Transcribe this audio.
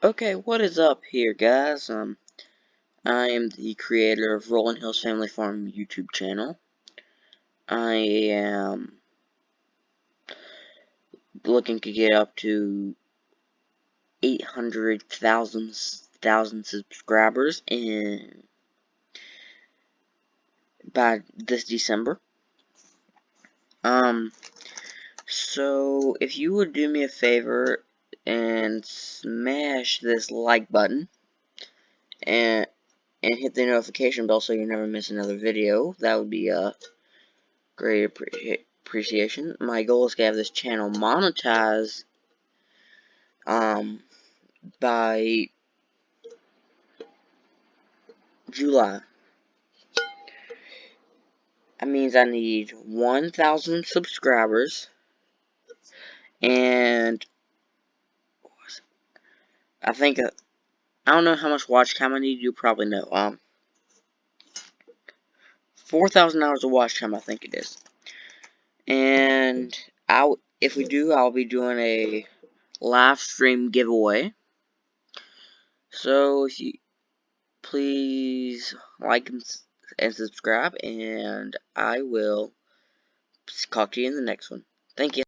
Okay, what is up here, guys? I am the creator of Rolling Hills Family Farm YouTube channel. I am looking to get up to 800,000 subscribers by this December. So if you would do me a favor and smash this like button and hit the notification bell so you never miss another video, that would be great appreciation. My goal is to have this channel monetized by July. That means I need 1,000 subscribers, and I think I don't know how much watch time I need. You probably know. 4,000 hours of watch time, I think it is. And if we do, I'll be doing a live stream giveaway. So if you please like and subscribe, and I will talk to you in the next one. Thank you.